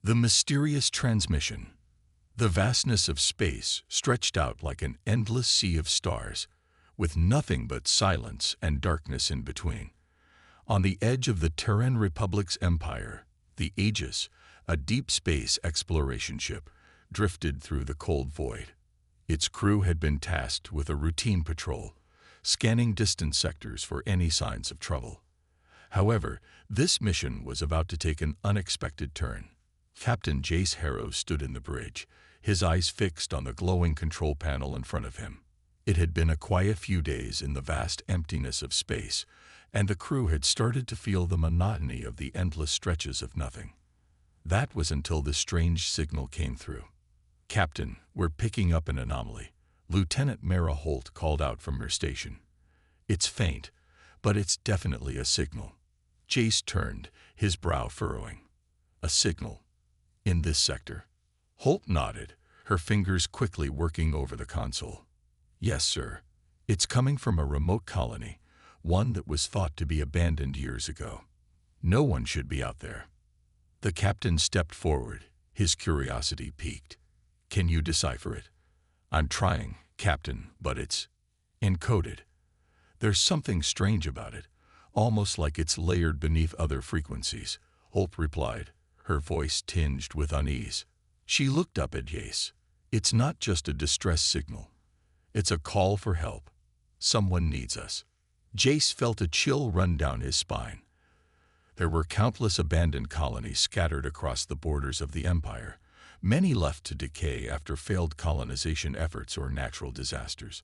The mysterious transmission. The vastness of space stretched out like an endless sea of stars, with nothing but silence and darkness in between. On the edge of the Terran Republic's empire, the Aegis, a deep space exploration ship, drifted through the cold void. Its crew had been tasked with a routine patrol, scanning distant sectors for any signs of trouble. However, this mission was about to take an unexpected turn. Captain Jace Harrow stood in the bridge, his eyes fixed on the glowing control panel in front of him. It had been a quiet few days in the vast emptiness of space, and the crew had started to feel the monotony of the endless stretches of nothing. That was until the strange signal came through. "Captain, we're picking up an anomaly," Lieutenant Mara Holt called out from her station. "It's faint, but it's definitely a signal." Jace turned, his brow furrowing. "A signal? In this sector?" Holt nodded, her fingers quickly working over the console. "Yes, sir. It's coming from a remote colony, one that was thought to be abandoned years ago. No one should be out there." The captain stepped forward, his curiosity piqued. "Can you decipher it?" "I'm trying, Captain, but it's encoded. There's something strange about it, almost like it's layered beneath other frequencies," Holt replied, her voice tinged with unease. She looked up at Jace. "It's not just a distress signal. It's a call for help. Someone needs us." Jace felt a chill run down his spine. There were countless abandoned colonies scattered across the borders of the Empire, many left to decay after failed colonization efforts or natural disasters.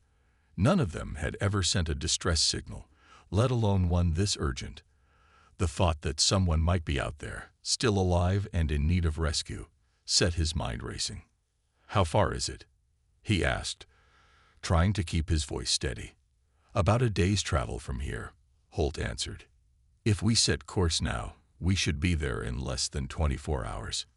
None of them had ever sent a distress signal, let alone one this urgent. The thought that someone might be out there, still alive and in need of rescue, set his mind racing. "How far is it?" he asked, trying to keep his voice steady. "About a day's travel from here," Holt answered. "If we set course now, we should be there in less than 24 hours.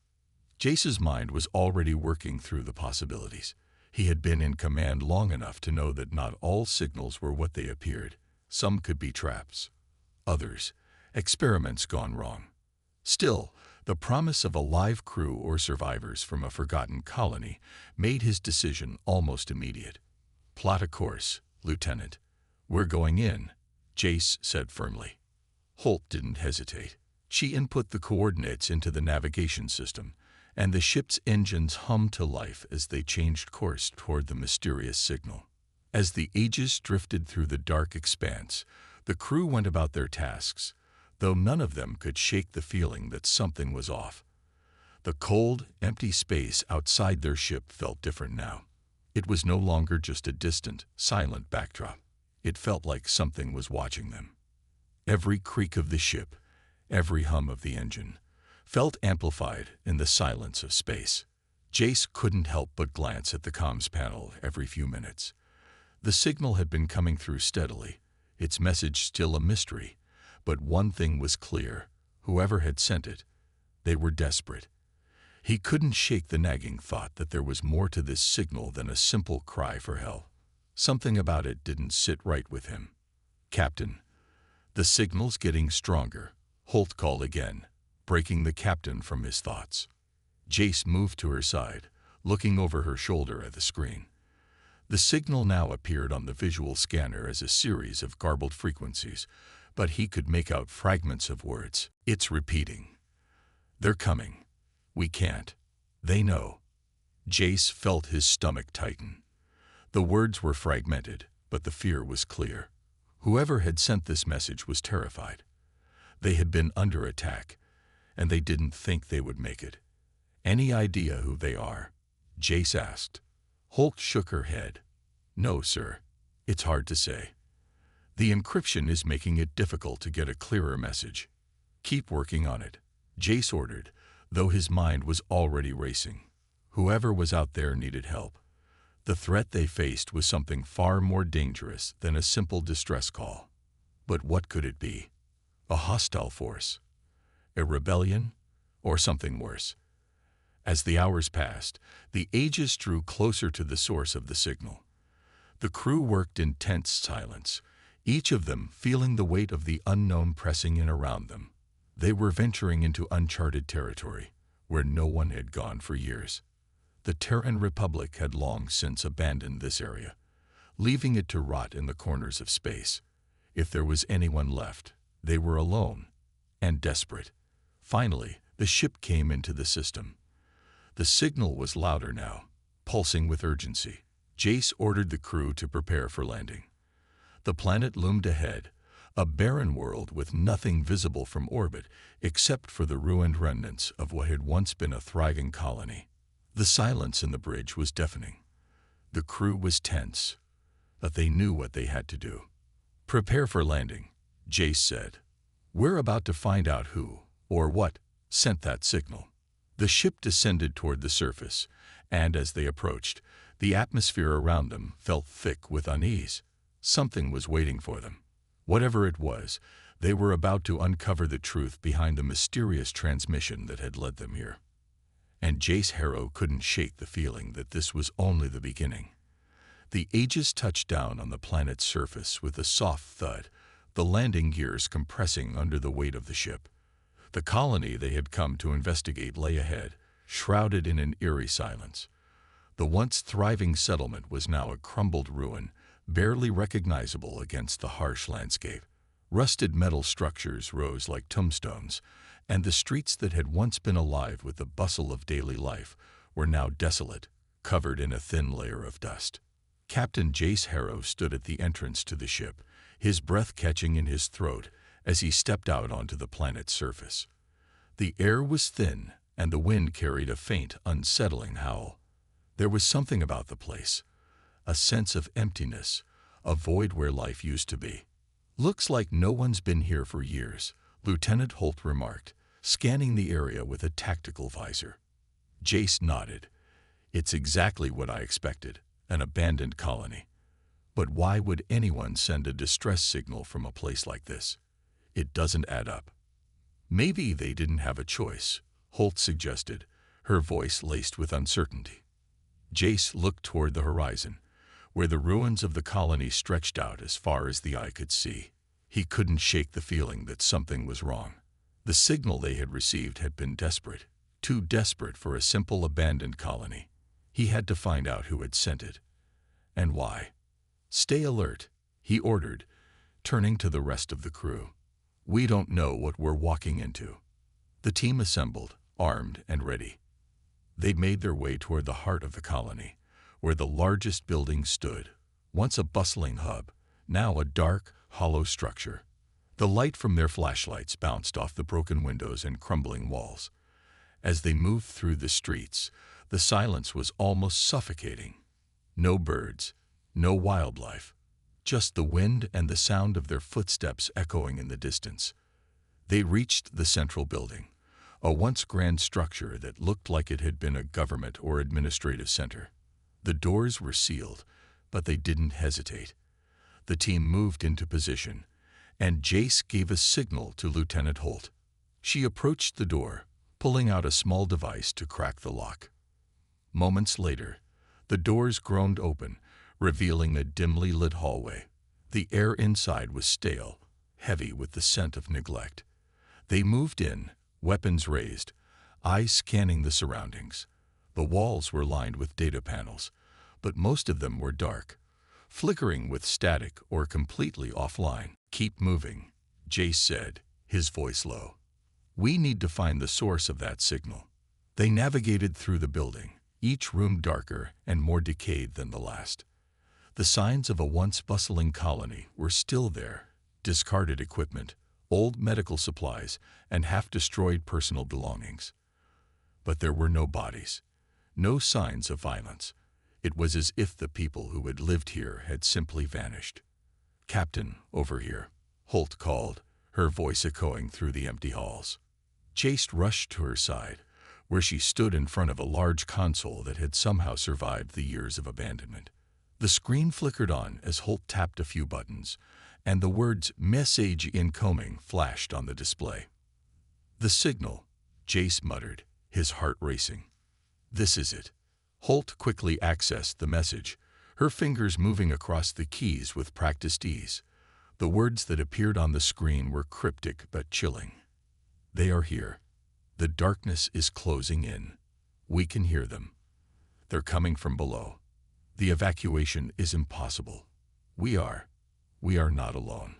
Jace's mind was already working through the possibilities. He had been in command long enough to know that not all signals were what they appeared. Some could be traps. Others, experiments gone wrong. Still, the promise of a live crew or survivors from a forgotten colony made his decision almost immediate. "Plot a course, Lieutenant. We're going in," Jace said firmly. Holt didn't hesitate. She input the coordinates into the navigation system, and the ship's engines hummed to life as they changed course toward the mysterious signal. As the Aegis drifted through the dark expanse, the crew went about their tasks, though none of them could shake the feeling that something was off. The cold, empty space outside their ship felt different now. It was no longer just a distant, silent backdrop. It felt like something was watching them. Every creak of the ship, every hum of the engine, felt amplified in the silence of space. Jace couldn't help but glance at the comms panel every few minutes. The signal had been coming through steadily, its message still a mystery, but one thing was clear: whoever had sent it, they were desperate. He couldn't shake the nagging thought that there was more to this signal than a simple cry for help. Something about it didn't sit right with him. "Captain, the signal's getting stronger," Holt called again, breaking the captain from his thoughts. Jace moved to her side, looking over her shoulder at the screen. The signal now appeared on the visual scanner as a series of garbled frequencies, but he could make out fragments of words. "It's repeating. They're coming. We can't. They know." Jace felt his stomach tighten. The words were fragmented, but the fear was clear. Whoever had sent this message was terrified. They had been under attack, and they didn't think they would make it. "Any idea who they are?" Jace asked. Holt shook her head. "No, sir. It's hard to say. The encryption is making it difficult to get a clearer message." "Keep working on it," Jace ordered, though his mind was already racing. Whoever was out there needed help. The threat they faced was something far more dangerous than a simple distress call. But what could it be? A hostile force? A rebellion? Or something worse? As the hours passed, the Aegis drew closer to the source of the signal. The crew worked in tense silence, each of them feeling the weight of the unknown pressing in around them. They were venturing into uncharted territory, where no one had gone for years. The Terran Republic had long since abandoned this area, leaving it to rot in the corners of space. If there was anyone left, they were alone and desperate. Finally, the ship came into the system. The signal was louder now, pulsing with urgency. Jace ordered the crew to prepare for landing. The planet loomed ahead, a barren world with nothing visible from orbit except for the ruined remnants of what had once been a thriving colony. The silence in the bridge was deafening. The crew was tense, but they knew what they had to do. "Prepare for landing," Jace said. "We're about to find out who, or what, sent that signal." The ship descended toward the surface, and as they approached, the atmosphere around them felt thick with unease. Something was waiting for them. Whatever it was, they were about to uncover the truth behind the mysterious transmission that had led them here. And Jace Harrow couldn't shake the feeling that this was only the beginning. The Aegis touched down on the planet's surface with a soft thud, the landing gears compressing under the weight of the ship. The colony they had come to investigate lay ahead, shrouded in an eerie silence. The once thriving settlement was now a crumbled ruin, barely recognizable against the harsh landscape. Rusted metal structures rose like tombstones, and the streets that had once been alive with the bustle of daily life were now desolate, covered in a thin layer of dust. Captain Jace Harrow stood at the entrance to the ship, his breath catching in his throat as he stepped out onto the planet's surface. The air was thin, and the wind carried a faint, unsettling howl. There was something about the place, a sense of emptiness, a void where life used to be. "Looks like no one's been here for years," Lieutenant Holt remarked, scanning the area with a tactical visor. Jace nodded. "It's exactly what I expected, an abandoned colony. But why would anyone send a distress signal from a place like this? It doesn't add up." "Maybe they didn't have a choice," Holt suggested, her voice laced with uncertainty. Jace looked toward the horizon, where the ruins of the colony stretched out as far as the eye could see. He couldn't shake the feeling that something was wrong. The signal they had received had been desperate, too desperate for a simple abandoned colony. He had to find out who had sent it, and why. "Stay alert," he ordered, turning to the rest of the crew. "We don't know what we're walking into." The team assembled, armed and ready. They made their way toward the heart of the colony, where the largest building stood, once a bustling hub, now a dark, hollow structure. The light from their flashlights bounced off the broken windows and crumbling walls. As they moved through the streets, the silence was almost suffocating. No birds, no wildlife, just the wind and the sound of their footsteps echoing in the distance. They reached the central building, a once grand structure that looked like it had been a government or administrative center. The doors were sealed, but they didn't hesitate. The team moved into position, and Jace gave a signal to Lieutenant Holt. She approached the door, pulling out a small device to crack the lock. Moments later, the doors groaned open, revealing a dimly lit hallway. The air inside was stale, heavy with the scent of neglect. They moved in, weapons raised, eyes scanning the surroundings. The walls were lined with data panels, but most of them were dark, flickering with static or completely offline. "Keep moving," Jace said, his voice low. "We need to find the source of that signal." They navigated through the building, each room darker and more decayed than the last. The signs of a once bustling colony were still there: discarded equipment, old medical supplies, and half-destroyed personal belongings. But there were no bodies, no signs of violence. It was as if the people who had lived here had simply vanished. "Captain, over here," Holt called, her voice echoing through the empty halls. Jace rushed to her side, where she stood in front of a large console that had somehow survived the years of abandonment. The screen flickered on as Holt tapped a few buttons, and the words "Message incoming" flashed on the display. "The signal," Jace muttered, his heart racing. "This is it." Holt quickly accessed the message, her fingers moving across the keys with practiced ease. The words that appeared on the screen were cryptic but chilling. "They are here. The darkness is closing in. We can hear them. They're coming from below. The evacuation is impossible. We are not alone.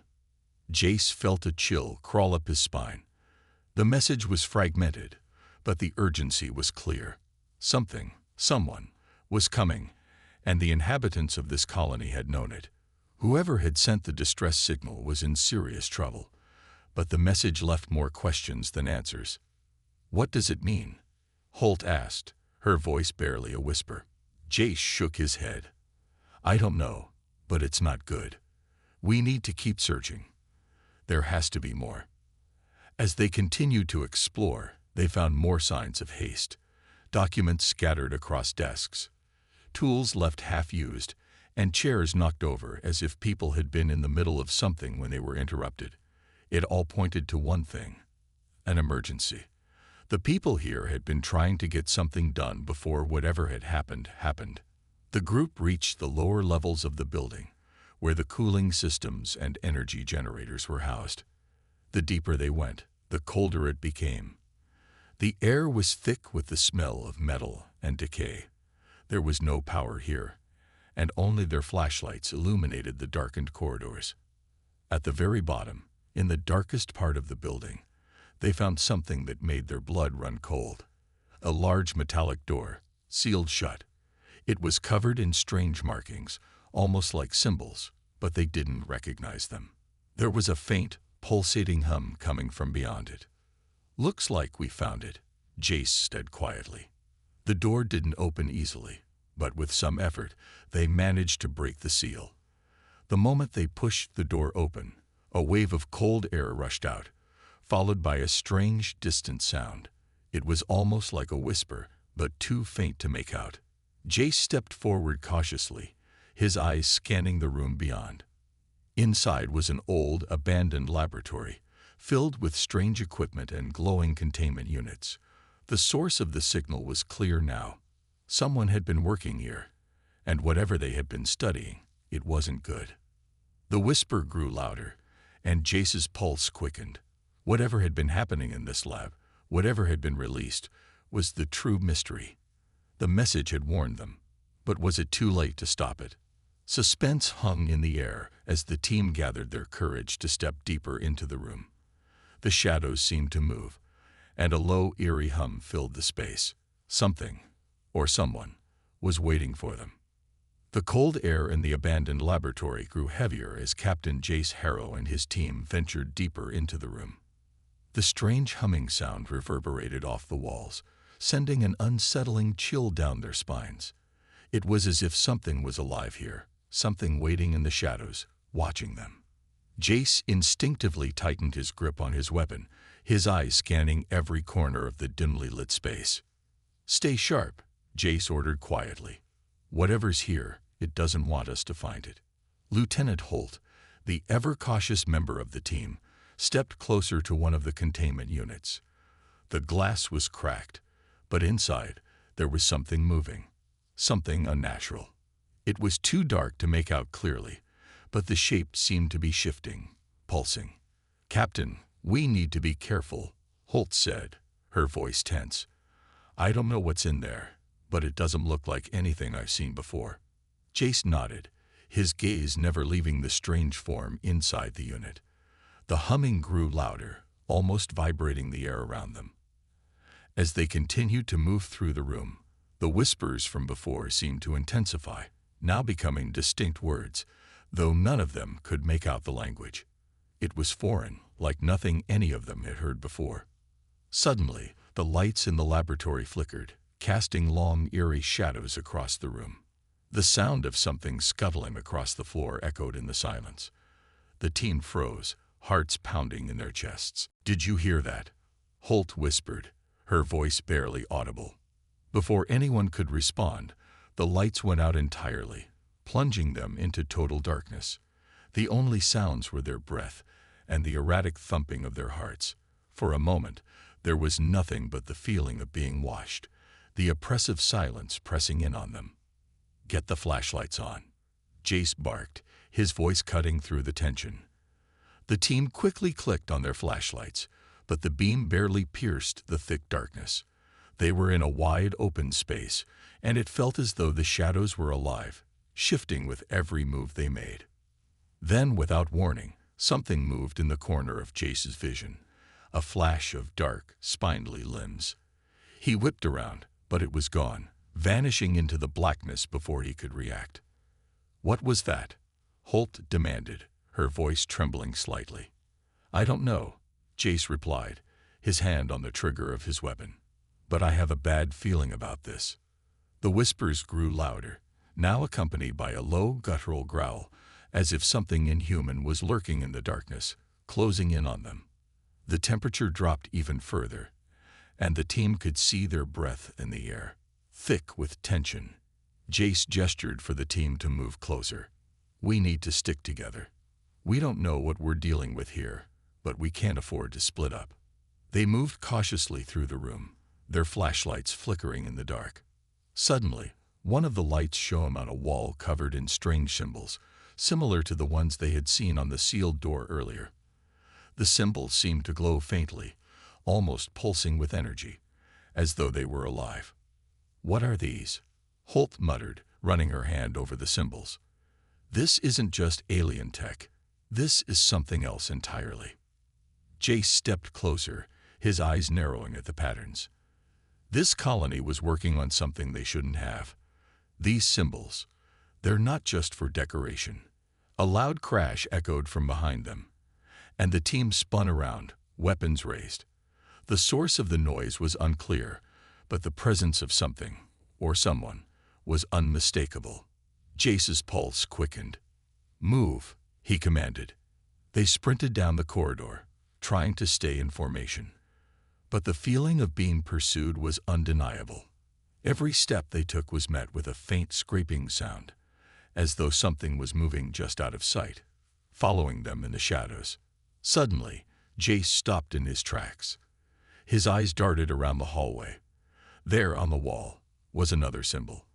Jace felt a chill crawl up his spine. The message was fragmented, but the urgency was clear. Someone was coming, and the inhabitants of this colony had known it. Whoever had sent the distress signal was in serious trouble, but the message left more questions than answers. "What does it mean?" Holt asked, her voice barely a whisper. Jace shook his head. "I don't know, but it's not good. We need to keep searching. There has to be more." As they continued to explore, they found more signs of haste. Documents scattered across desks, tools left half-used, and chairs knocked over as if people had been in the middle of something when they were interrupted. It all pointed to one thing: an emergency. The people here had been trying to get something done before whatever had happened. The group reached the lower levels of the building, where the cooling systems and energy generators were housed. The deeper they went, the colder it became. The air was thick with the smell of metal and decay. There was no power here, and only their flashlights illuminated the darkened corridors. At the very bottom, in the darkest part of the building, they found something that made their blood run cold. A large metallic door, sealed shut. It was covered in strange markings, almost like symbols, but they didn't recognize them. There was a faint, pulsating hum coming from beyond it. "Looks like we found it," Jace said quietly. The door didn't open easily, but with some effort, they managed to break the seal. The moment they pushed the door open, a wave of cold air rushed out, followed by a strange, distant sound. It was almost like a whisper, but too faint to make out. Jace stepped forward cautiously, his eyes scanning the room beyond. Inside was an old, abandoned laboratory, filled with strange equipment and glowing containment units. The source of the signal was clear now. Someone had been working here, and whatever they had been studying, it wasn't good. The whisper grew louder, and Jace's pulse quickened. Whatever had been happening in this lab, whatever had been released, was the true mystery. The message had warned them, but was it too late to stop it? Suspense hung in the air as the team gathered their courage to step deeper into the room. The shadows seemed to move, and a low, eerie hum filled the space. Something, or someone, was waiting for them. The cold air in the abandoned laboratory grew heavier as Captain Jace Harrow and his team ventured deeper into the room. The strange humming sound reverberated off the walls, sending an unsettling chill down their spines. It was as if something was alive here, something waiting in the shadows, watching them. Jace instinctively tightened his grip on his weapon, his eyes scanning every corner of the dimly lit space. "Stay sharp," Jace ordered quietly. "Whatever's here, it doesn't want us to find it." Lieutenant Holt, the ever-cautious member of the team, stepped closer to one of the containment units. The glass was cracked, but inside there was something moving, something unnatural. It was too dark to make out clearly, but the shape seemed to be shifting, pulsing. "Captain, we need to be careful," Holt said, her voice tense. "I don't know what's in there, but it doesn't look like anything I've seen before." Jace nodded, his gaze never leaving the strange form inside the unit. The humming grew louder, almost vibrating the air around them. As they continued to move through the room, the whispers from before seemed to intensify, now becoming distinct words, though none of them could make out the language. It was foreign, like nothing any of them had heard before. Suddenly, the lights in the laboratory flickered, casting long, eerie shadows across the room. The sound of something scuttling across the floor echoed in the silence. The team froze, hearts pounding in their chests. "Did you hear that?" Holt whispered, her voice barely audible. Before anyone could respond, the lights went out entirely, plunging them into total darkness. The only sounds were their breath and the erratic thumping of their hearts. For a moment, there was nothing but the feeling of being watched, the oppressive silence pressing in on them. "Get the flashlights on," Jace barked, his voice cutting through the tension. The team quickly clicked on their flashlights, but the beam barely pierced the thick darkness. They were in a wide open space, and it felt as though the shadows were alive, shifting with every move they made. Then, without warning, something moved in the corner of Jace's vision, a flash of dark, spindly limbs. He whipped around, but it was gone, vanishing into the blackness before he could react. "What was that?" Holt demanded, her voice trembling slightly. "I don't know," Jace replied, his hand on the trigger of his weapon. "But I have a bad feeling about this." The whispers grew louder, now accompanied by a low, guttural growl, as if something inhuman was lurking in the darkness, closing in on them. The temperature dropped even further, and the team could see their breath in the air, thick with tension. Jace gestured for the team to move closer. "We need to stick together. We don't know what we're dealing with here, but we can't afford to split up." They moved cautiously through the room, their flashlights flickering in the dark. Suddenly, one of the lights shone on a wall covered in strange symbols, similar to the ones they had seen on the sealed door earlier. The symbols seemed to glow faintly, almost pulsing with energy, as though they were alive. "What are these?" Holt muttered, running her hand over the symbols. "This isn't just alien tech. This is something else entirely." Jace stepped closer, his eyes narrowing at the patterns. This colony was working on something they shouldn't have. These symbols, they're not just for decoration. A loud crash echoed from behind them, and the team spun around, weapons raised. The source of the noise was unclear, but the presence of something, or someone, was unmistakable. Jace's pulse quickened. "Move," he commanded. They sprinted down the corridor, trying to stay in formation. But the feeling of being pursued was undeniable. Every step they took was met with a faint scraping sound, as though something was moving just out of sight, following them in the shadows. Suddenly, Jace stopped in his tracks. His eyes darted around the hallway. There on the wall was another symbol.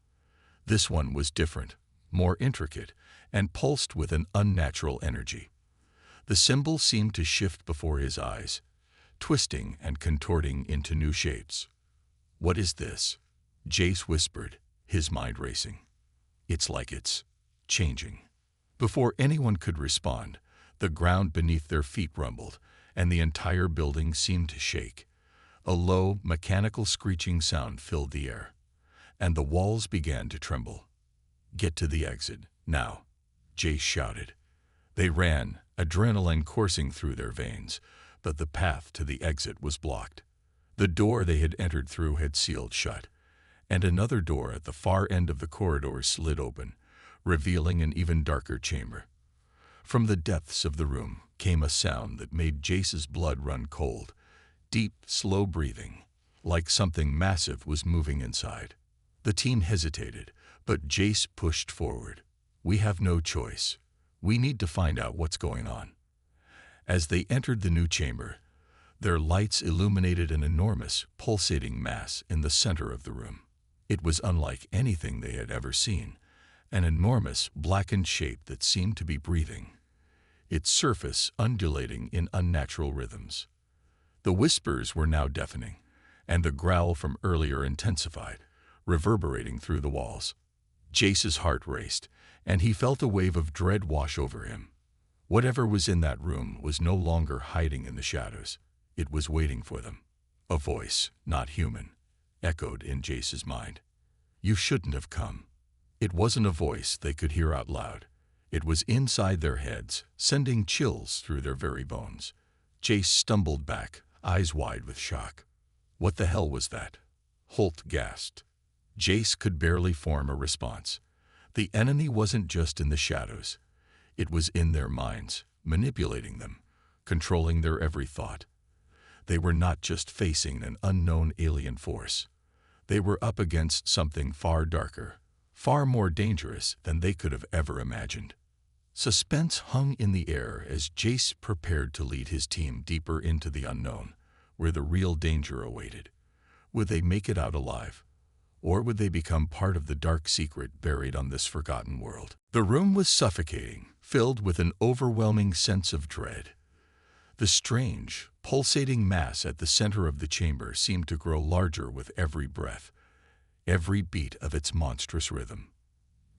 This one was different, more intricate, and pulsed with an unnatural energy. The symbol seemed to shift before his eyes, twisting and contorting into new shapes. "What is this?" Jace whispered, his mind racing. "It's like it's changing." Before anyone could respond, the ground beneath their feet rumbled, and the entire building seemed to shake. A low, mechanical screeching sound filled the air, and the walls began to tremble. "Get to the exit, now," Jace shouted. They ran, adrenaline coursing through their veins, but the path to the exit was blocked. The door they had entered through had sealed shut, and another door at the far end of the corridor slid open, revealing an even darker chamber. From the depths of the room came a sound that made Jace's blood run cold, deep, slow breathing, like something massive was moving inside. The team hesitated, but Jace pushed forward. "We have no choice. We need to find out what's going on." As they entered the new chamber, their lights illuminated an enormous, pulsating mass in the center of the room. It was unlike anything they had ever seen, an enormous, blackened shape that seemed to be breathing, its surface undulating in unnatural rhythms. The whispers were now deafening, and the growl from earlier intensified, reverberating through the walls. Jace's heart raced, and he felt a wave of dread wash over him. Whatever was in that room was no longer hiding in the shadows. It was waiting for them. A voice, not human, echoed in Jace's mind. "You shouldn't have come." It wasn't a voice they could hear out loud. It was inside their heads, sending chills through their very bones. Jace stumbled back, eyes wide with shock. "What the hell was that?" Holt gasped. Jace could barely form a response. The enemy wasn't just in the shadows. It was in their minds, manipulating them, controlling their every thought. They were not just facing an unknown alien force. They were up against something far darker, far more dangerous than they could have ever imagined. Suspense hung in the air as Jace prepared to lead his team deeper into the unknown, where the real danger awaited. Would they make it out alive? Or would they become part of the dark secret buried on this forgotten world? The room was suffocating, filled with an overwhelming sense of dread. The strange, pulsating mass at the center of the chamber seemed to grow larger with every breath, every beat of its monstrous rhythm.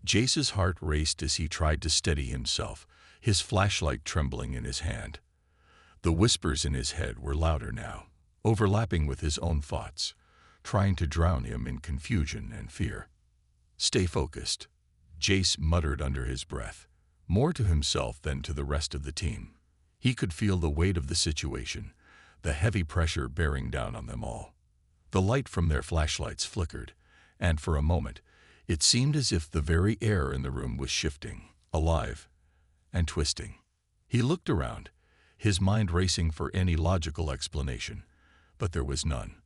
Jace's heart raced as he tried to steady himself, his flashlight trembling in his hand. The whispers in his head were louder now, overlapping with his own thoughts, trying to drown him in confusion and fear. "Stay focused," Jace muttered under his breath, more to himself than to the rest of the team. He could feel the weight of the situation, the heavy pressure bearing down on them all. The light from their flashlights flickered, and for a moment, it seemed as if the very air in the room was shifting, alive, and twisting. He looked around, his mind racing for any logical explanation, but there was none.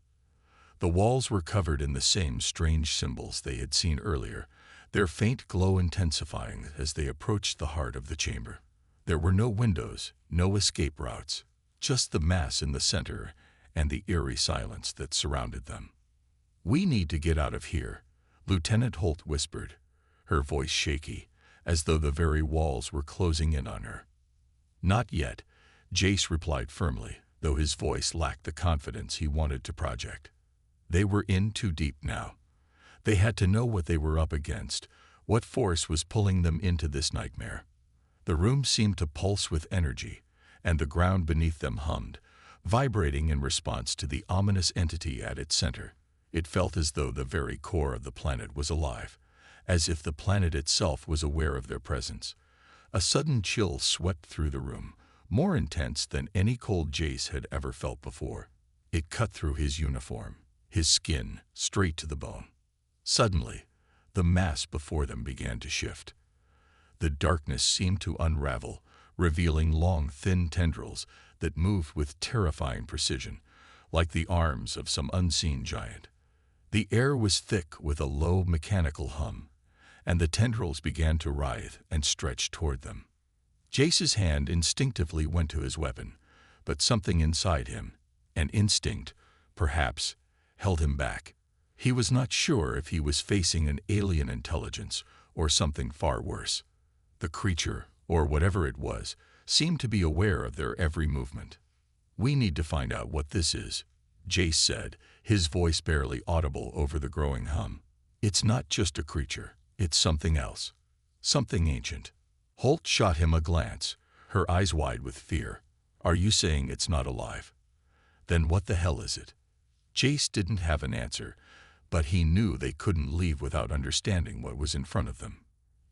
The walls were covered in the same strange symbols they had seen earlier, their faint glow intensifying as they approached the heart of the chamber. There were no windows, no escape routes, just the mass in the center and the eerie silence that surrounded them. "We need to get out of here," Lieutenant Holt whispered, her voice shaky, as though the very walls were closing in on her. "Not yet," Jace replied firmly, though his voice lacked the confidence he wanted to project. They were in too deep now. They had to know what they were up against, what force was pulling them into this nightmare. The room seemed to pulse with energy, and the ground beneath them hummed, vibrating in response to the ominous entity at its center. It felt as though the very core of the planet was alive, as if the planet itself was aware of their presence. A sudden chill swept through the room, more intense than any cold Jace had ever felt before. It cut through his uniform, his skin, straight to the bone. Suddenly, the mass before them began to shift. The darkness seemed to unravel, revealing long, thin tendrils that moved with terrifying precision, like the arms of some unseen giant. The air was thick with a low mechanical hum, and the tendrils began to writhe and stretch toward them. Jace's hand instinctively went to his weapon, but something inside him, an instinct, perhaps, held him back. He was not sure if he was facing an alien intelligence or something far worse. The creature, or whatever it was, seemed to be aware of their every movement. "We need to find out what this is," Jace said, his voice barely audible over the growing hum. "It's not just a creature, it's something else. Something ancient." Holt shot him a glance, her eyes wide with fear. "Are you saying it's not alive? Then what the hell is it?" Jace didn't have an answer, but he knew they couldn't leave without understanding what was in front of them.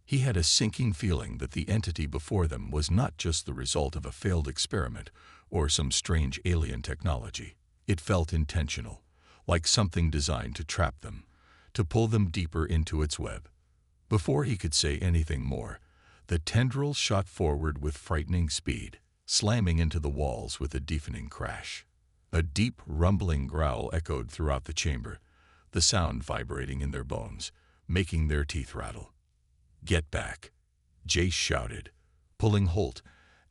He had a sinking feeling that the entity before them was not just the result of a failed experiment or some strange alien technology. It felt intentional, like something designed to trap them, to pull them deeper into its web. Before he could say anything more, the tendrils shot forward with frightening speed, slamming into the walls with a deafening crash. A deep, rumbling growl echoed throughout the chamber, the sound vibrating in their bones, making their teeth rattle. "Get back," Jace shouted, pulling Holt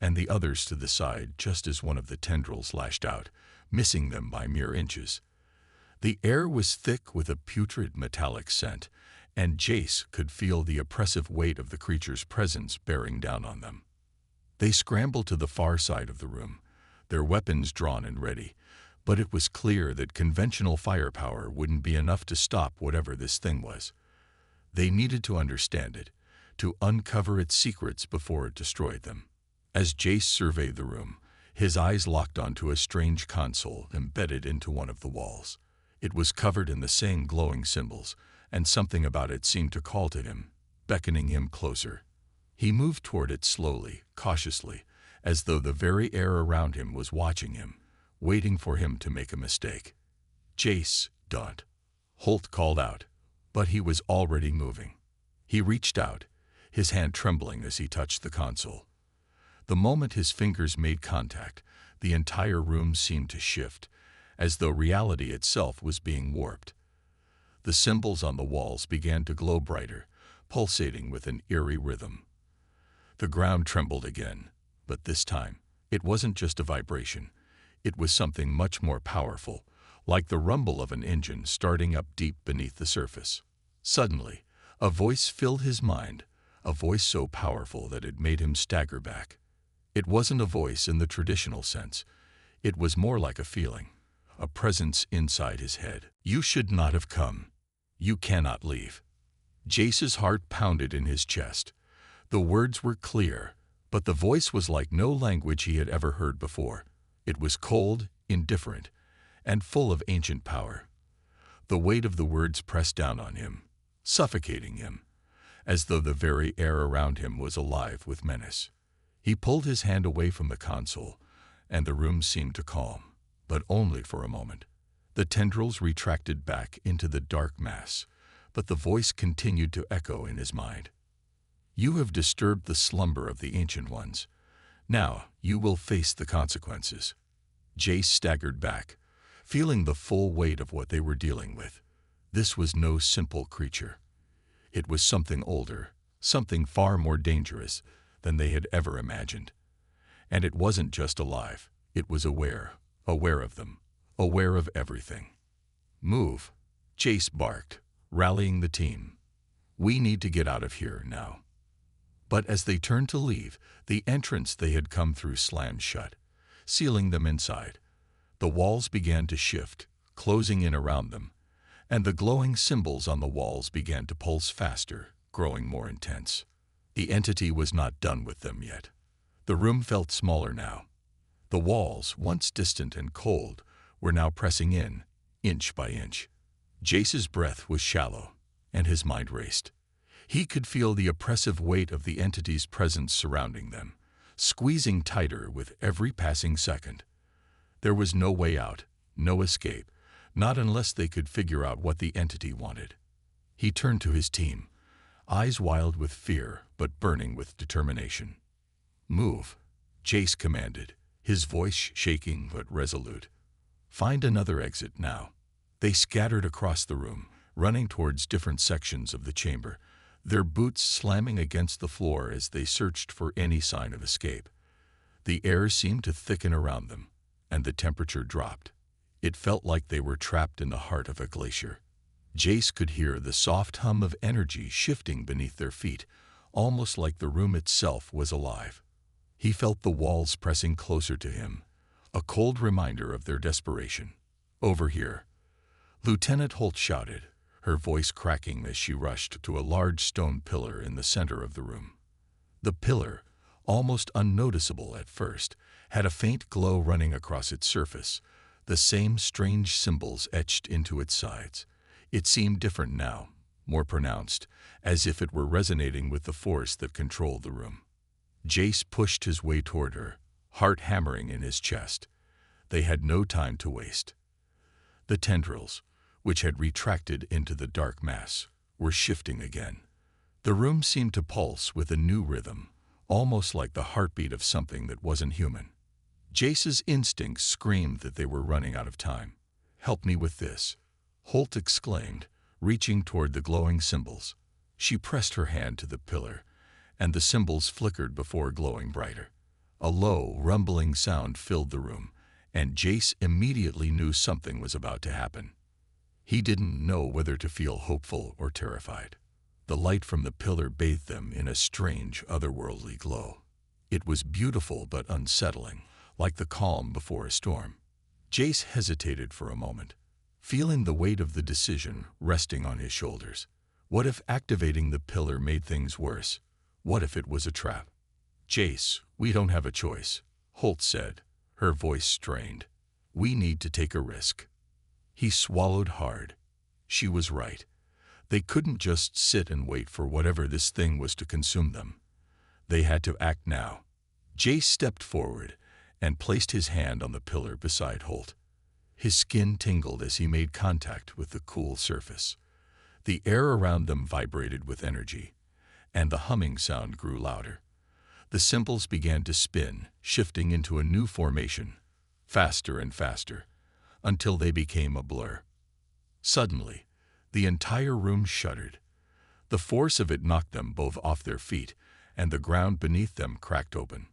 and the others to the side just as one of the tendrils lashed out, missing them by mere inches. The air was thick with a putrid metallic scent, and Jace could feel the oppressive weight of the creature's presence bearing down on them. They scrambled to the far side of the room, their weapons drawn and ready, but it was clear that conventional firepower wouldn't be enough to stop whatever this thing was. They needed to understand it, to uncover its secrets before it destroyed them. As Jace surveyed the room, his eyes locked onto a strange console embedded into one of the walls. It was covered in the same glowing symbols, and something about it seemed to call to him, beckoning him closer. He moved toward it slowly, cautiously, as though the very air around him was watching him, waiting for him to make a mistake. "Jace, don't," Holt called out, but he was already moving. He reached out, his hand trembling as he touched the console. The moment his fingers made contact, the entire room seemed to shift, as though reality itself was being warped. The symbols on the walls began to glow brighter, pulsating with an eerie rhythm. The ground trembled again, but this time, it wasn't just a vibration. It was something much more powerful, like the rumble of an engine starting up deep beneath the surface. Suddenly, a voice filled his mind, a voice so powerful that it made him stagger back. It wasn't a voice in the traditional sense. It was more like a feeling, a presence inside his head. "You should not have come. You cannot leave." Jace's heart pounded in his chest. The words were clear, but the voice was like no language he had ever heard before. It was cold, indifferent, and full of ancient power. The weight of the words pressed down on him, suffocating him, as though the very air around him was alive with menace. He pulled his hand away from the console, and the room seemed to calm, but only for a moment. The tendrils retracted back into the dark mass, but the voice continued to echo in his mind. "You have disturbed the slumber of the Ancient Ones. Now you will face the consequences." Jace staggered back, feeling the full weight of what they were dealing with. This was no simple creature. It was something older, something far more dangerous than they had ever imagined. And it wasn't just alive, it was aware of them, aware of everything. "Move," Jace barked, rallying the team. "We need to get out of here now." But as they turned to leave, the entrance they had come through slammed shut, sealing them inside. The walls began to shift, closing in around them, and the glowing symbols on the walls began to pulse faster, growing more intense. The entity was not done with them yet. The room felt smaller now. The walls, once distant and cold, were now pressing in, inch by inch. Jace's breath was shallow, and his mind raced. He could feel the oppressive weight of the entity's presence surrounding them, squeezing tighter with every passing second. There was no way out, no escape, not unless they could figure out what the entity wanted. He turned to his team, eyes wild with fear but burning with determination. "Move," Jace commanded, his voice shaking but resolute. "Find another exit now." They scattered across the room, running towards different sections of the chamber, their boots slamming against the floor as they searched for any sign of escape. The air seemed to thicken around them, and the temperature dropped. It felt like they were trapped in the heart of a glacier. Jace could hear the soft hum of energy shifting beneath their feet, almost like the room itself was alive. He felt the walls pressing closer to him, a cold reminder of their desperation. "Over here," Lieutenant Holt shouted, her voice cracking as she rushed to a large stone pillar in the center of the room. The pillar, almost unnoticeable at first, had a faint glow running across its surface, the same strange symbols etched into its sides. It seemed different now, more pronounced, as if it were resonating with the force that controlled the room. Jace pushed his way toward her, heart hammering in his chest. They had no time to waste. The tendrils, which had retracted into the dark mass, were shifting again. The room seemed to pulse with a new rhythm, almost like the heartbeat of something that wasn't human. Jace's instincts screamed that they were running out of time. "Help me with this," Holt exclaimed, reaching toward the glowing symbols. She pressed her hand to the pillar, and the symbols flickered before glowing brighter. A low, rumbling sound filled the room, and Jace immediately knew something was about to happen. He didn't know whether to feel hopeful or terrified. The light from the pillar bathed them in a strange, otherworldly glow. It was beautiful but unsettling, like the calm before a storm. Jace hesitated for a moment, feeling the weight of the decision resting on his shoulders. What if activating the pillar made things worse? What if it was a trap? "Jace, we don't have a choice," Holt said, her voice strained. "We need to take a risk." He swallowed hard. She was right. They couldn't just sit and wait for whatever this thing was to consume them. They had to act now. Jace stepped forward and placed his hand on the pillar beside Holt. His skin tingled as he made contact with the cool surface. The air around them vibrated with energy, and the humming sound grew louder. The symbols began to spin, shifting into a new formation, faster and faster, until they became a blur. Suddenly, the entire room shuddered. The force of it knocked them both off their feet, and the ground beneath them cracked open.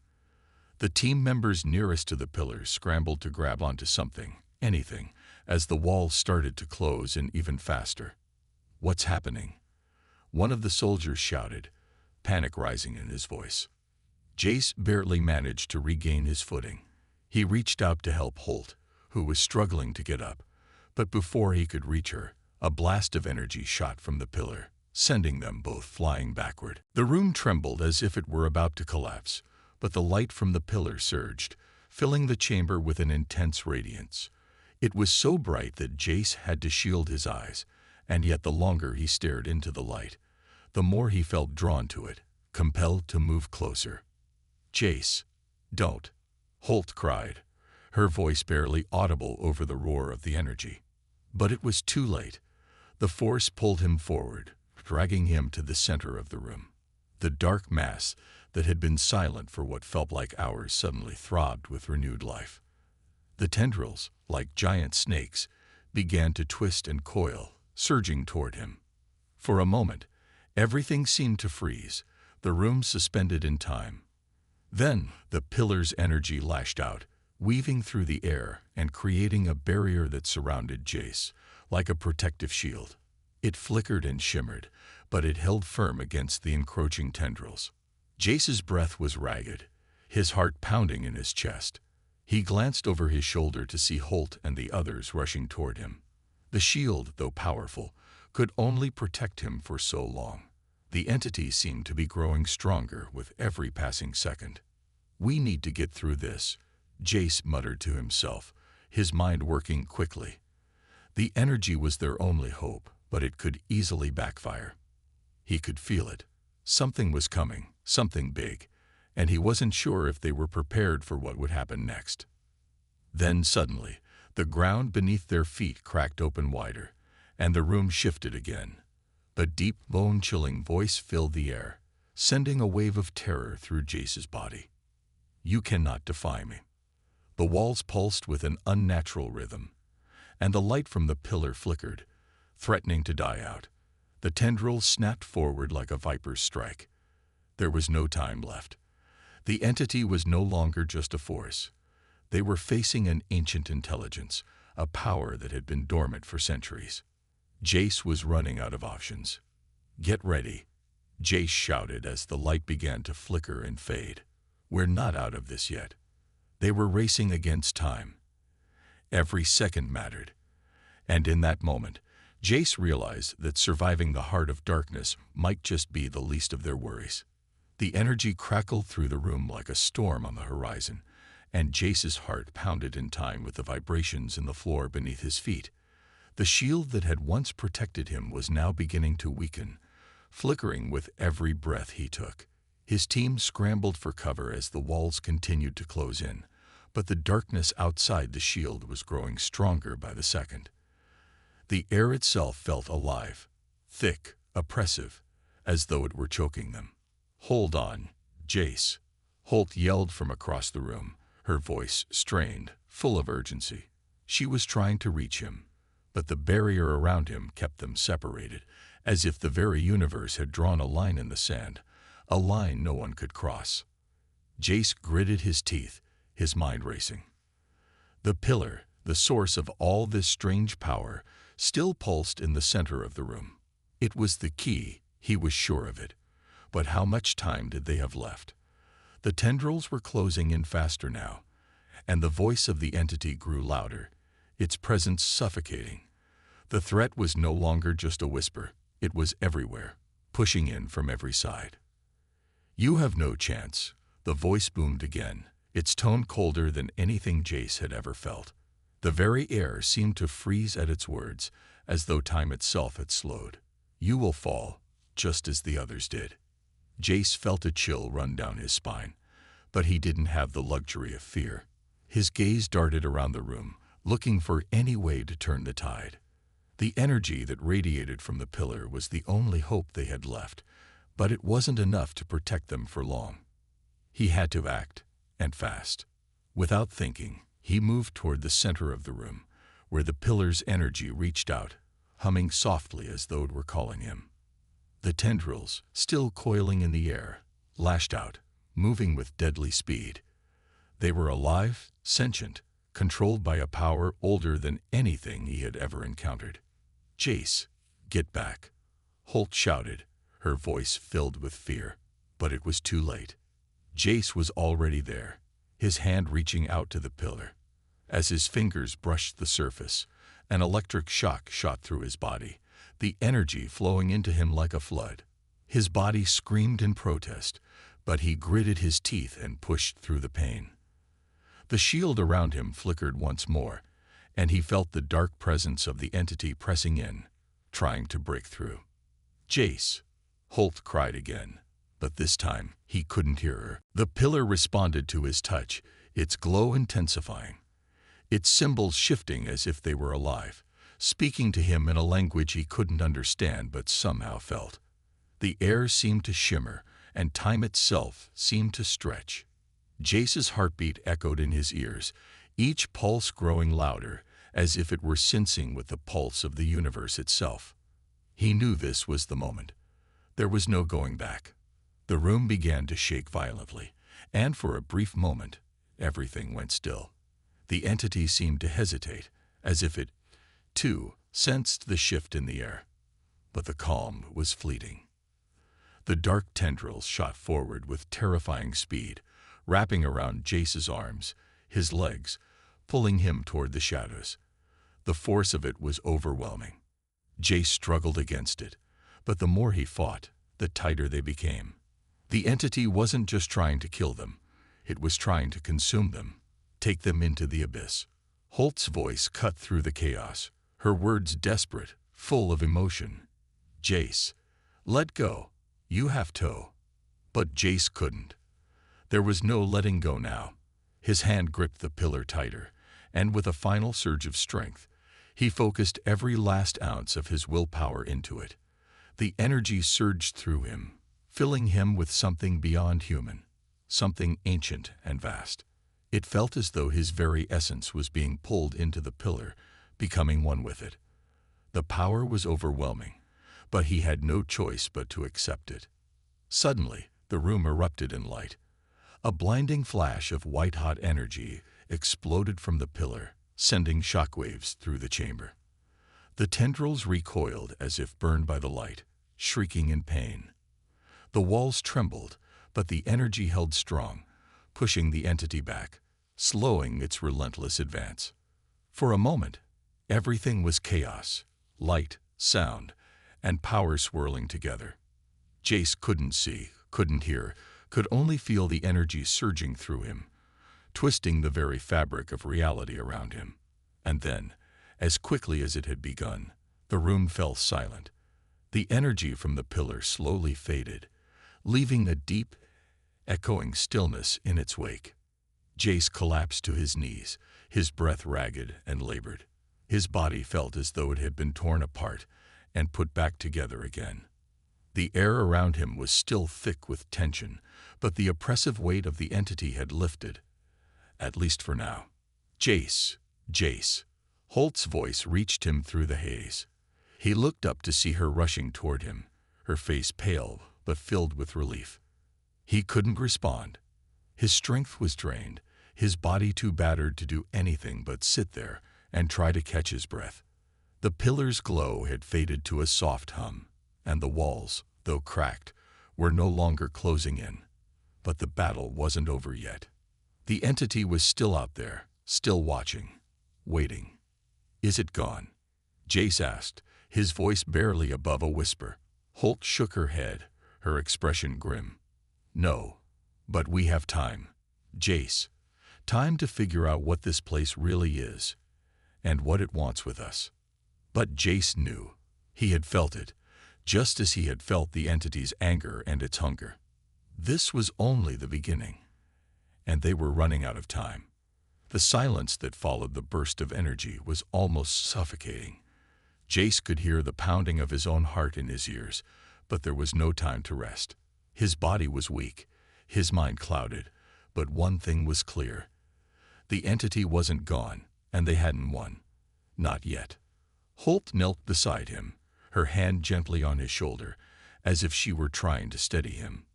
The team members nearest to the pillars scrambled to grab onto something, anything, as the walls started to close in even faster. "What's happening?" one of the soldiers shouted, panic rising in his voice. Jace barely managed to regain his footing. He reached out to help Holt, who was struggling to get up, but before he could reach her, a blast of energy shot from the pillar, sending them both flying backward. The room trembled as if it were about to collapse, but the light from the pillar surged, filling the chamber with an intense radiance. It was so bright that Jace had to shield his eyes, and yet the longer he stared into the light, the more he felt drawn to it, compelled to move closer. "Jace, don't," Holt cried, her voice barely audible over the roar of the energy. But it was too late. The force pulled him forward, dragging him to the center of the room. The dark mass that had been silent for what felt like hours suddenly throbbed with renewed life. The tendrils, like giant snakes, began to twist and coil, surging toward him. For a moment, everything seemed to freeze, the room suspended in time. Then the pillar's energy lashed out, weaving through the air and creating a barrier that surrounded Jace, like a protective shield. It flickered and shimmered, but it held firm against the encroaching tendrils. Jace's breath was ragged, his heart pounding in his chest. He glanced over his shoulder to see Holt and the others rushing toward him. The shield, though powerful, could only protect him for so long. The entity seemed to be growing stronger with every passing second. "We need to get through this," Jace muttered to himself, his mind working quickly. The energy was their only hope, but it could easily backfire. He could feel it. Something was coming, something big, and he wasn't sure if they were prepared for what would happen next. Then suddenly, the ground beneath their feet cracked open wider, and the room shifted again. A deep, bone-chilling voice filled the air, sending a wave of terror through Jace's body. "You cannot defy me." The walls pulsed with an unnatural rhythm, and the light from the pillar flickered, threatening to die out. The tendrils snapped forward like a viper's strike. There was no time left. The entity was no longer just a force. They were facing an ancient intelligence, a power that had been dormant for centuries. Jace was running out of options. "Get ready," Jace shouted as the light began to flicker and fade. "We're not out of this yet." They were racing against time. Every second mattered. And in that moment, Jace realized that surviving the heart of darkness might just be the least of their worries. The energy crackled through the room like a storm on the horizon, and Jace's heart pounded in time with the vibrations in the floor beneath his feet. The shield that had once protected him was now beginning to weaken, flickering with every breath he took. His team scrambled for cover as the walls continued to close in, but the darkness outside the shield was growing stronger by the second. The air itself felt alive, thick, oppressive, as though it were choking them. "Hold on, Jace," Holt yelled from across the room, her voice strained, full of urgency. She was trying to reach him, but the barrier around him kept them separated, as if the very universe had drawn a line in the sand, a line no one could cross. Jace gritted his teeth, his mind racing. The pillar, the source of all this strange power, still pulsed in the center of the room. It was the key, he was sure of it. But how much time did they have left? The tendrils were closing in faster now, and the voice of the entity grew louder, its presence suffocating. The threat was no longer just a whisper, it was everywhere, pushing in from every side. "You have no chance," the voice boomed again, its tone colder than anything Jace had ever felt. The very air seemed to freeze at its words, as though time itself had slowed. "You will fall, just as the others did." Jace felt a chill run down his spine, but he didn't have the luxury of fear. His gaze darted around the room, looking for any way to turn the tide. The energy that radiated from the pillar was the only hope they had left, but it wasn't enough to protect them for long. He had to act, and fast. Without thinking, he moved toward the center of the room, where the pillar's energy reached out, humming softly as though it were calling him. The tendrils, still coiling in the air, lashed out, moving with deadly speed. They were alive, sentient, controlled by a power older than anything he had ever encountered. "Jace, get back," Holt shouted, her voice filled with fear. But it was too late. Jace was already there, his hand reaching out to the pillar. As his fingers brushed the surface, an electric shock shot through his body, the energy flowing into him like a flood. His body screamed in protest, but he gritted his teeth and pushed through the pain. The shield around him flickered once more, and he felt the dark presence of the entity pressing in, trying to break through. "Jace!" Holt cried again, but this time he couldn't hear her. The pillar responded to his touch, its glow intensifying, its symbols shifting as if they were alive, speaking to him in a language he couldn't understand but somehow felt. The air seemed to shimmer, and time itself seemed to stretch. Jace's heartbeat echoed in his ears, each pulse growing louder, as if it were syncing with the pulse of the universe itself. He knew this was the moment. There was no going back. The room began to shake violently, and for a brief moment, everything went still. The entity seemed to hesitate, as if it, too, sensed the shift in the air. But the calm was fleeting. The dark tendrils shot forward with terrifying speed, wrapping around Jace's arms, his legs, pulling him toward the shadows. The force of it was overwhelming. Jace struggled against it, but the more he fought, the tighter they became. The entity wasn't just trying to kill them, it was trying to consume them, take them into the abyss. Holt's voice cut through the chaos, her words desperate, full of emotion. "Jace, let go. You have to." But Jace couldn't. There was no letting go now. His hand gripped the pillar tighter, and with a final surge of strength, he focused every last ounce of his willpower into it. The energy surged through him, filling him with something beyond human, something ancient and vast. It felt as though his very essence was being pulled into the pillar, becoming one with it. The power was overwhelming, but he had no choice but to accept it. Suddenly, the room erupted in light. A blinding flash of white-hot energy exploded from the pillar, sending shockwaves through the chamber. The tendrils recoiled as if burned by the light, shrieking in pain. The walls trembled, but the energy held strong, pushing the entity back, slowing its relentless advance. For a moment, everything was chaos, light, sound, and power swirling together. Jace couldn't see, couldn't hear, could only feel the energy surging through him, twisting the very fabric of reality around him. And then, as quickly as it had begun, the room fell silent. The energy from the pillar slowly faded, leaving a deep, echoing stillness in its wake. Jace collapsed to his knees, his breath ragged and labored. His body felt as though it had been torn apart and put back together again. The air around him was still thick with tension, but the oppressive weight of the entity had lifted, at least for now. "Jace, Jace." Holt's voice reached him through the haze. He looked up to see her rushing toward him, her face pale but filled with relief. He couldn't respond. His strength was drained, his body too battered to do anything but sit there and try to catch his breath. The pillar's glow had faded to a soft hum, and the walls, though cracked, were no longer closing in. But the battle wasn't over yet. The entity was still out there, still watching, waiting. "Is it gone?" Jace asked, his voice barely above a whisper. Holt shook her head, her expression grim. "No, but we have time, Jace. Time to figure out what this place really is, and what it wants with us." But Jace knew. He had felt it, just as he had felt the entity's anger and its hunger. This was only the beginning, and they were running out of time. The silence that followed the burst of energy was almost suffocating. Jace could hear the pounding of his own heart in his ears, but there was no time to rest. His body was weak, his mind clouded, but one thing was clear. The entity wasn't gone, and they hadn't won. Not yet. Holt knelt beside him, her hand gently on his shoulder, as if she were trying to steady him.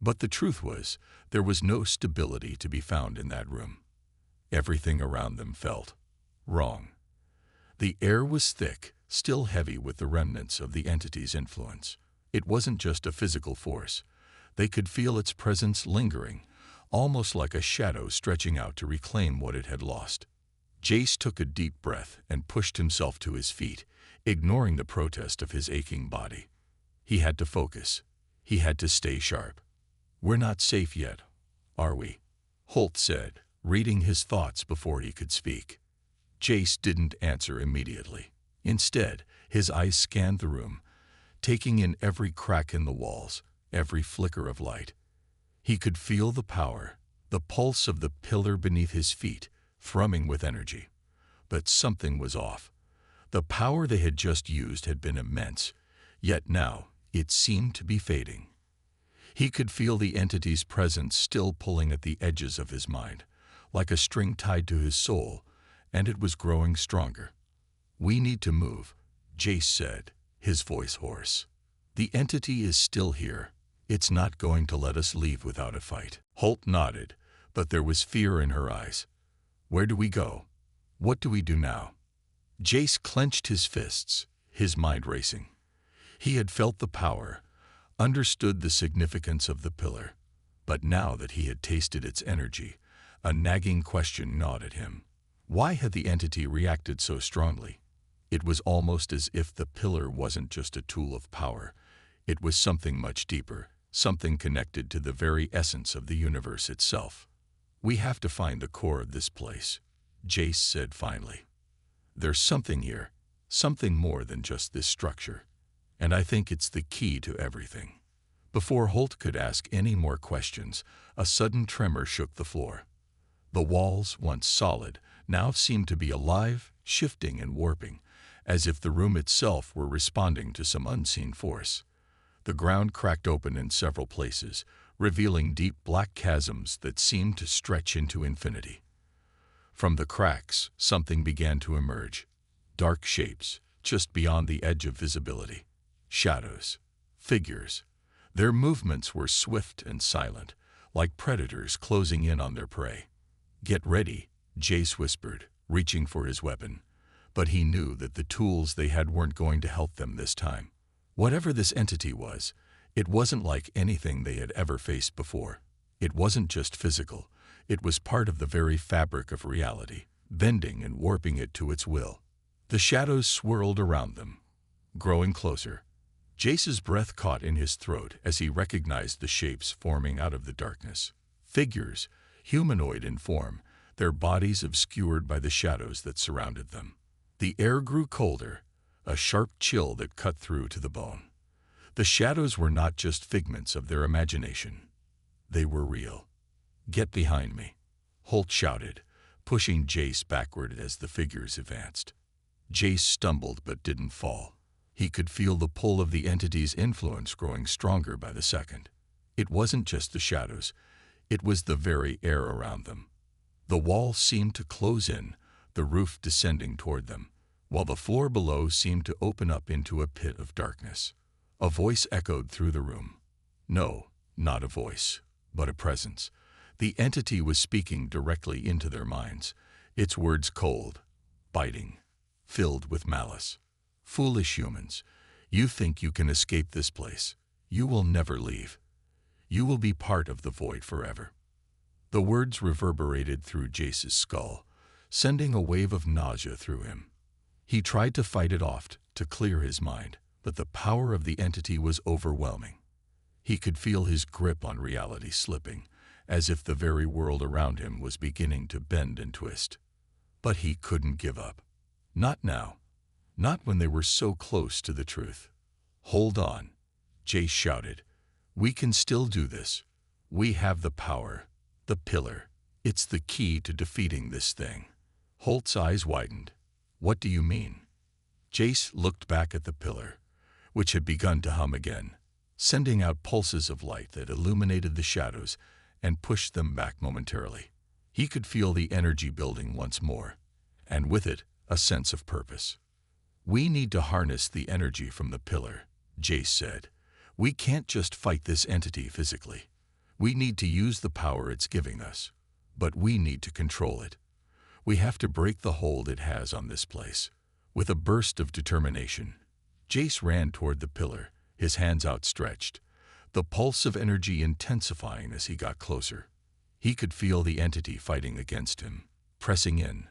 But the truth was, there was no stability to be found in that room. Everything around them felt wrong. The air was thick, still heavy with the remnants of the entity's influence. It wasn't just a physical force. They could feel its presence lingering, almost like a shadow stretching out to reclaim what it had lost. Jace took a deep breath and pushed himself to his feet, ignoring the protest of his aching body. He had to focus. He had to stay sharp. "We're not safe yet, are we?" Holt said, reading his thoughts before he could speak. Jace didn't answer immediately. Instead, his eyes scanned the room, taking in every crack in the walls, every flicker of light. He could feel the power, the pulse of the pillar beneath his feet, thrumming with energy. But something was off. The power they had just used had been immense, yet now it seemed to be fading. He could feel the entity's presence still pulling at the edges of his mind, like a string tied to his soul, and it was growing stronger. "We need to move," Jace said, his voice hoarse. "The entity is still here. It's not going to let us leave without a fight." Holt nodded, but there was fear in her eyes. "Where do we go? What do we do now?" Jace clenched his fists, his mind racing. He had felt the power, understood the significance of the pillar, but now that he had tasted its energy, a nagging question gnawed at him. Why had the entity reacted so strongly? It was almost as if the pillar wasn't just a tool of power. It was something much deeper, something connected to the very essence of the universe itself. "We have to find the core of this place," Jace said finally. "There's something here, something more than just this structure. And I think it's the key to everything." Before Holt could ask any more questions, a sudden tremor shook the floor. The walls, once solid, now seemed to be alive, shifting and warping, as if the room itself were responding to some unseen force. The ground cracked open in several places, revealing deep black chasms that seemed to stretch into infinity. From the cracks, something began to emerge. Dark shapes, just beyond the edge of visibility. Shadows. Figures. Their movements were swift and silent, like predators closing in on their prey. "Get ready," Jace whispered, reaching for his weapon. But he knew that the tools they had weren't going to help them this time. Whatever this entity was, it wasn't like anything they had ever faced before. It wasn't just physical. It was part of the very fabric of reality, bending and warping it to its will. The shadows swirled around them, growing closer. Jace's breath caught in his throat as he recognized the shapes forming out of the darkness. Figures, humanoid in form, their bodies obscured by the shadows that surrounded them. The air grew colder, a sharp chill that cut through to the bone. The shadows were not just figments of their imagination. They were real. "Get behind me," Holt shouted, pushing Jace backward as the figures advanced. Jace stumbled but didn't fall. He could feel the pull of the entity's influence growing stronger by the second. It wasn't just the shadows. It was the very air around them. The walls seemed to close in, the roof descending toward them, while the floor below seemed to open up into a pit of darkness. A voice echoed through the room. No, not a voice, but a presence. The entity was speaking directly into their minds, its words cold, biting, filled with malice. "Foolish humans, you think you can escape this place. You will never leave. You will be part of the void forever." The words reverberated through Jace's skull, sending a wave of nausea through him. He tried to fight it off, to clear his mind, but the power of the entity was overwhelming. He could feel his grip on reality slipping, as if the very world around him was beginning to bend and twist. But he couldn't give up. Not now. Not when they were so close to the truth. "Hold on," Jace shouted. "We can still do this. We have the power, the pillar. It's the key to defeating this thing." Holt's eyes widened. "What do you mean?" Jace looked back at the pillar, which had begun to hum again, sending out pulses of light that illuminated the shadows and pushed them back momentarily. He could feel the energy building once more, and with it, a sense of purpose. "We need to harness the energy from the pillar," Jace said. "We can't just fight this entity physically. We need to use the power it's giving us, but we need to control it. We have to break the hold it has on this place." With a burst of determination, Jace ran toward the pillar, his hands outstretched, the pulse of energy intensifying as he got closer. He could feel the entity fighting against him, pressing in,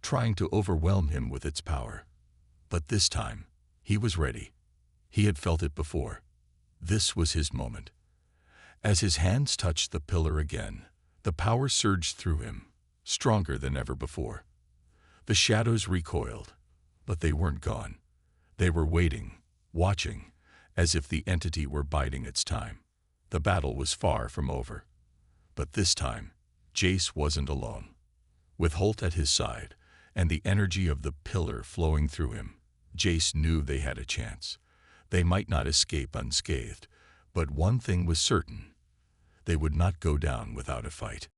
trying to overwhelm him with its power. But this time, he was ready. He had felt it before. This was his moment. As his hands touched the pillar again, the power surged through him, stronger than ever before. The shadows recoiled, but they weren't gone. They were waiting, watching, as if the entity were biding its time. The battle was far from over. But this time, Jace wasn't alone. With Holt at his side, and the energy of the pillar flowing through him, Jace knew they had a chance. They might not escape unscathed, but one thing was certain: they would not go down without a fight.